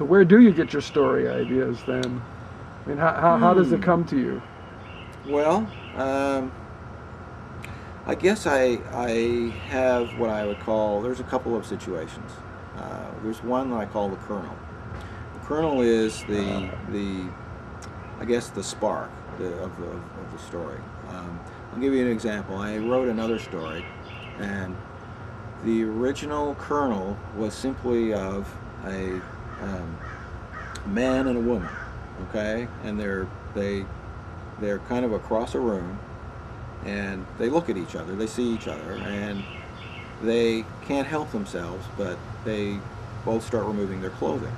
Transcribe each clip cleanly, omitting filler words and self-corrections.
So where do you get your story ideas then? I mean, how does it come to you? Well, I guess I have what I would call, there's a couple of situations. There's one that I call the kernel. The kernel is the I guess the spark of the story. I'll give you an example. I wrote another story, and the original kernel was simply of a man and a woman, okay, and they're kind of across a room, and they look at each other, they see each other, and they can't help themselves, but they both start removing their clothing,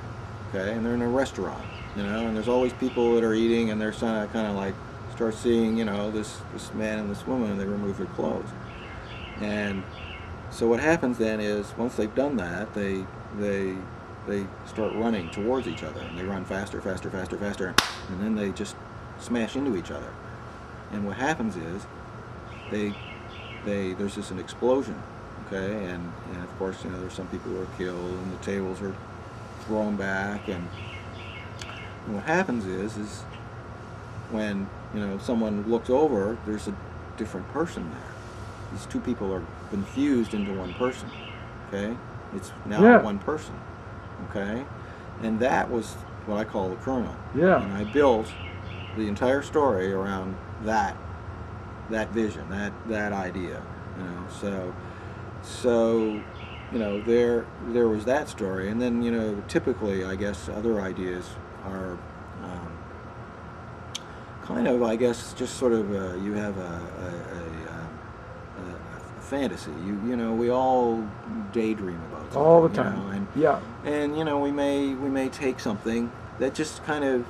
okay, and they're in a restaurant, and there's always people that are eating, and they're kind of like start seeing, this man and this woman, and they remove their clothes, and so what happens then is once they've done that, they start running towards each other, and they run faster, faster, faster, faster, and then they just smash into each other. And what happens is there's just an explosion, okay, and of course there's some people who are killed, and the tables are thrown back, and what happens is when someone looks over, there's a different person there. These two people are been fused into one person, okay? It's now one person, okay? And that was what I call the kernel. Yeah. And I built the entire story around that vision, that idea, So there was that story, and then typically I guess other ideas are kind of, I guess, just sort of you have a fantasy. We all daydream about something All the time. And we may take something that just kind of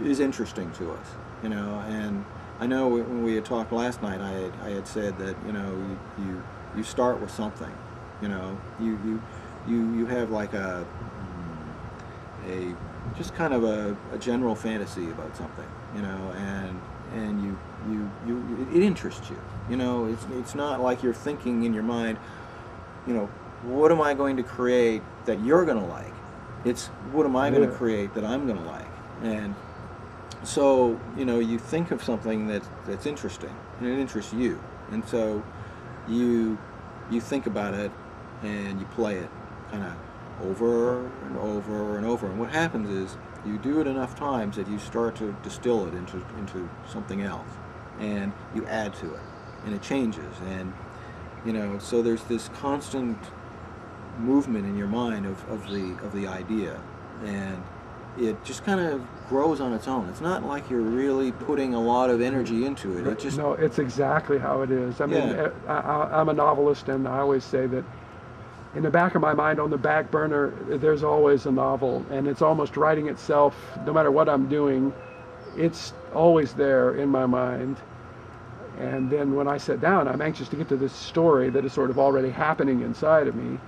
is interesting to us, and I know when we had talked last night, I had said that you start with something, you have like a just kind of a general fantasy about something, and it interests you. It's not like you're thinking in your mind, what am I going to create that you're going to like? It's what am I going to create that I'm going to like? And so you think of something that's interesting, and it interests you, and so you think about it, and you play it kind of over and over and over. And what happens is you do it enough times that you start to distill it into something else, and you add to it, and it changes, and so there's this constant movement in your mind of the idea, and it just kind of grows on its own. It's not like you're really putting a lot of energy into it. It just No, it's exactly how it is. I mean, I'm a novelist, and I always say that in the back of my mind, on the back burner, there's always a novel, and it's almost writing itself. No matter what I'm doing, it's always there in my mind. And then when I sit down, I'm anxious to get to this story that is sort of already happening inside of me,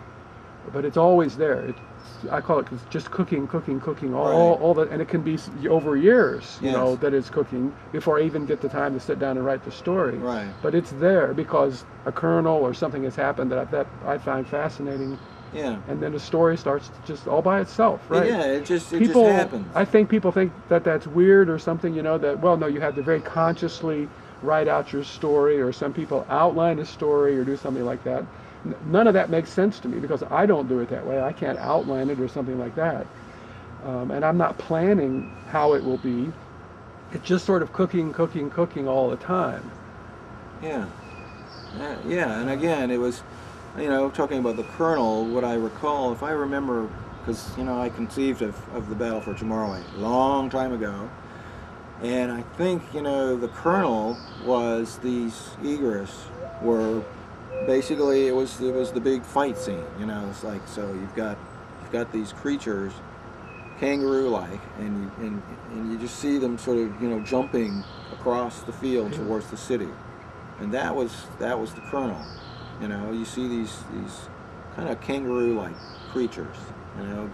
but it's always there. I call it just cooking, all that, and it can be over years, that it's cooking before I even get the time to sit down and write the story. Right. But it's there because a kernel or something has happened that I find fascinating. Yeah. And then the story starts just all by itself, right? Yeah, it just happens. I think people think that that's weird or something, that, well, no, you have to very consciously write out your story, or some people outline a story or do something like that. None of that makes sense to me because I don't do it that way. I can't outline it or something like that. And I'm not planning how it will be. It's just sort of cooking all the time. Yeah. And again, it was, talking about the kernel, what I recall, if I remember, because, I conceived of the Battle for Tomorrow a long time ago. And I think, the kernel was these egress were basically it was the big fight scene. It's like, so you've got these creatures, kangaroo-like, and you just see them sort of jumping across the field towards the city, and that was the kernel. You see these kind of kangaroo-like creatures,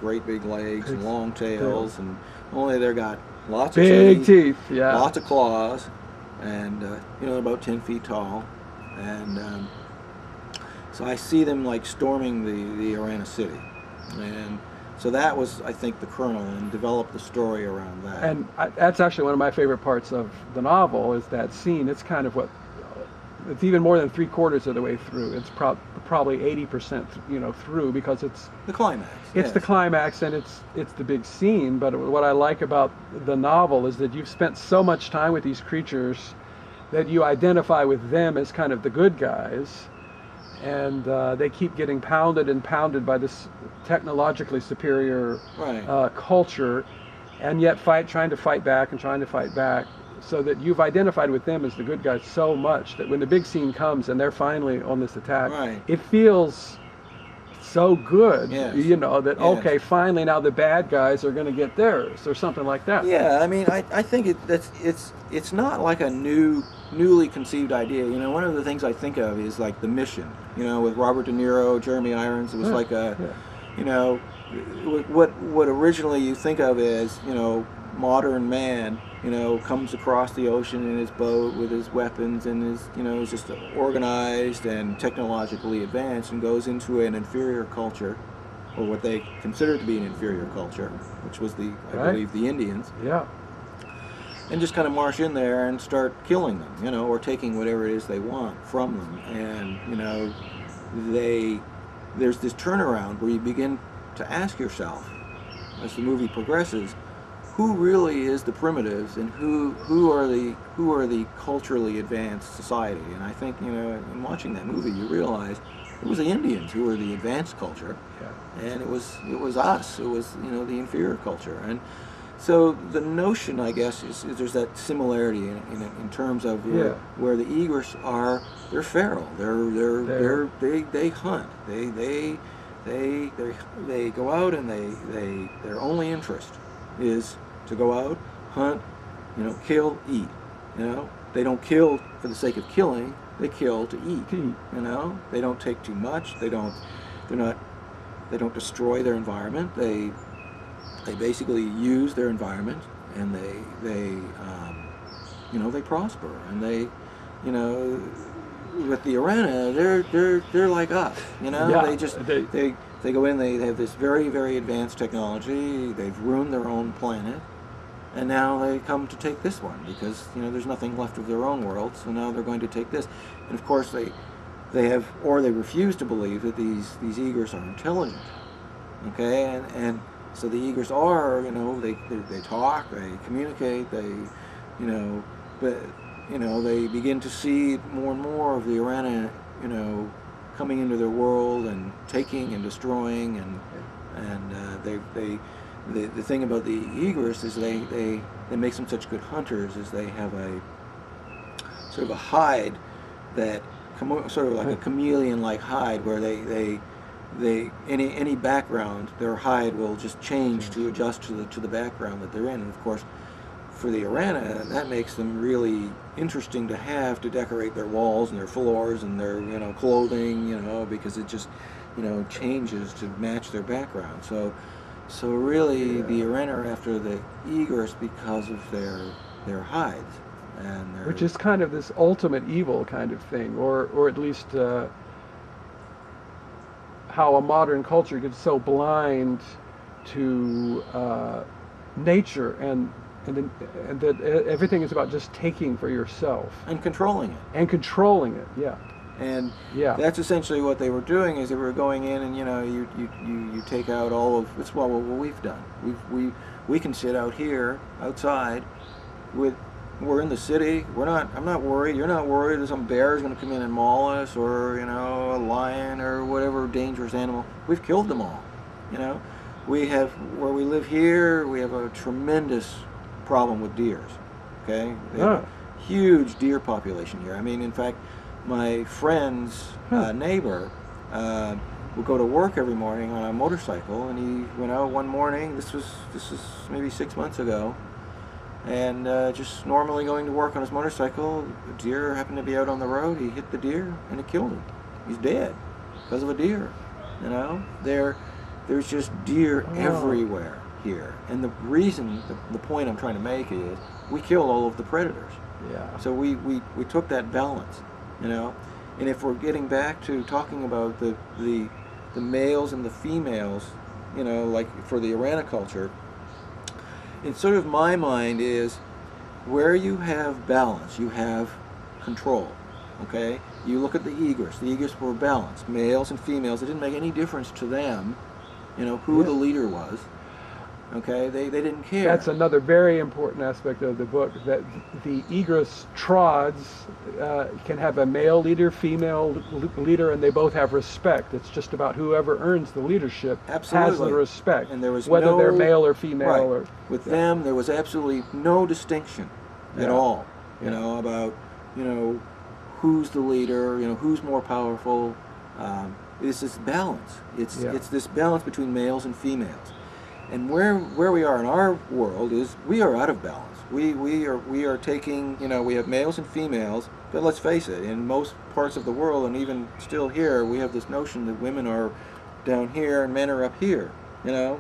great big legs and long tails, and only they've got lots of big teeth, lots of claws, and about 10 feet tall, and so I see them like storming the Arana city, and So that was, I think, the kernel, and developed the story around that. And that's actually one of my favorite parts of the novel is that scene. It's kind of what, it's even more than 3/4 of the way through. It's probably 80%, through, because it's the climax. It's the climax, and it's the big scene. But what I like about the novel is that you've spent so much time with these creatures that you identify with them as kind of the good guys, and they keep getting pounded and pounded by this technologically superior culture, and yet trying to fight back, so that you've identified with them as the good guys so much that when the big scene comes and they're finally on this attack, it feels so good, that okay, finally now the bad guys are going to get theirs, or something like that. Yeah, I mean, I think it's not like a newly conceived idea. One of the things I think of is like The Mission. With Robert De Niro, Jeremy Irons. It was like what originally you think of as modern man. Comes across the ocean in his boat with his weapons and is just organized and technologically advanced, and goes into an inferior culture, or what they consider to be an inferior culture, which was I believe the Indians. Yeah. And just kind of march in there and start killing them, or taking whatever it is they want from them. And, there's this turnaround where you begin to ask yourself, as the movie progresses, who really is the primitives, and who are the culturally advanced society? And I think, in watching that movie, you realize it was the Indians who were the advanced culture, and it was us, it was the inferior culture. And so the notion, I guess, is there's that similarity in terms of where the egrets are. They're feral. They hunt. They go out, and their only interest is to go out, hunt, kill, eat. They don't kill for the sake of killing. They kill to eat. They don't take too much. They don't destroy their environment. They basically use their environment, and they prosper. And with the Arana, they're like us. They go in. They have this very, very advanced technology. They've ruined their own planet, and now they come to take this one because there's nothing left of their own world. So now they're going to take this, and of course they refuse to believe that these egrets are intelligent. Okay, and so the egrets are, they talk, they communicate, but they begin to see more and more of the Arana, coming into their world and taking and destroying, and the thing about the egrets is they make them such good hunters is they have a sort of a hide that sort of like a chameleon-like hide where they any background, their hide will just change to adjust to the background that they're in. And of course, for the Arana, that makes them really interesting to have to decorate their walls and their floors and their clothing, because it just changes to match their background. So really, the Arana are after the egrets because of their hides, and which is kind of this ultimate evil kind of thing, or at least how a modern culture gets so blind to nature and that everything is about just taking for yourself and controlling it. And that's essentially what they were doing. Is they were going in and you take out all of it's what we've done. We can sit out here outside we're in the city. I'm not worried. You're not worried that some bear is going to come in and maul us, or a lion or whatever dangerous animal. We've killed them all. We have, where we live here, we have a tremendous problem with deers. Okay, we have a huge deer population here. I mean, in fact, my friend's neighbor would go to work every morning on a motorcycle, and he went out one morning. This was maybe 6 months ago. And just normally going to work on his motorcycle, a deer happened to be out on the road. He hit the deer and it killed him. He's dead because of a deer. There's just deer everywhere here. And the reason, the point I'm trying to make is we killed all of the predators. Yeah. So we took that balance, And if we're getting back to talking about the males and the females, you know, like for the Irana culture, in sort of my mind is where you have balance, you have control. Okay, you look at the egress. The egress were balanced, males and females. It didn't make any difference to them, you know, who the leader was. Okay, they didn't care. That's another very important aspect of the book, that the egress trods can have a male leader, female leader, and they both have respect. It's just about whoever earns the leadership has the respect, and there was whether they're male or female. Right. Or with them, there was absolutely no distinction at all. You know, about, you know, who's the leader, you know, who's more powerful. It's this balance. It's this balance between males and females. And where we are in our world is we are out of balance. We are taking, you know, we have males and females, but let's face it, in most parts of the world, and even still here, we have this notion that women are down here and men are up here, you know.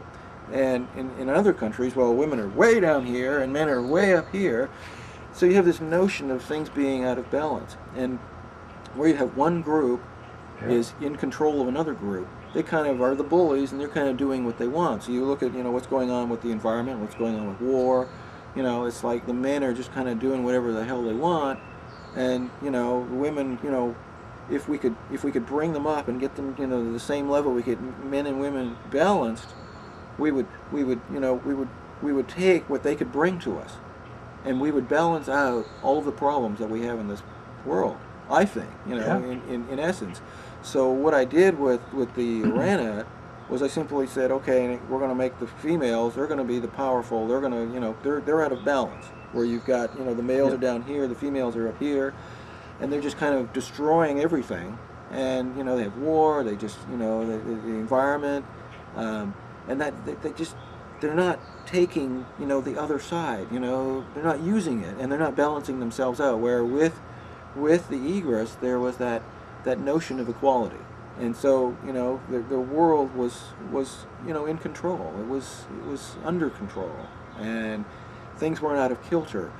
And in other countries, well, women are way down here and men are way up here. So you have this notion of things being out of balance. And where you have one group is in control of another group, they kind of are the bullies, and they're kind of doing what they want. So you look at, you know, what's going on with the environment, what's going on with war. You know, it's like the men are just kind of doing whatever the hell they want, and, you know, the women, you know, if we could bring them up and get them, you know, to the same level, we get men and women balanced, we would take what they could bring to us, and we would balance out all of the problems that we have in this world, I think, you know, in essence. So what I did with the Irana was I simply said, okay, we're going to make the females, they're going to be the powerful, they're going to, you know, they're out of balance, where you've got, you know, the males are down here, the females are up here, and they're just kind of destroying everything. And, you know, they have war, they just, you know, the environment, and that they're not taking, you know, the other side, you know, they're not using it, and they're not balancing themselves out, where with the egress there was that notion of equality. And so, you know, the world was you know, in control. It was under control, and things weren't out of kilter.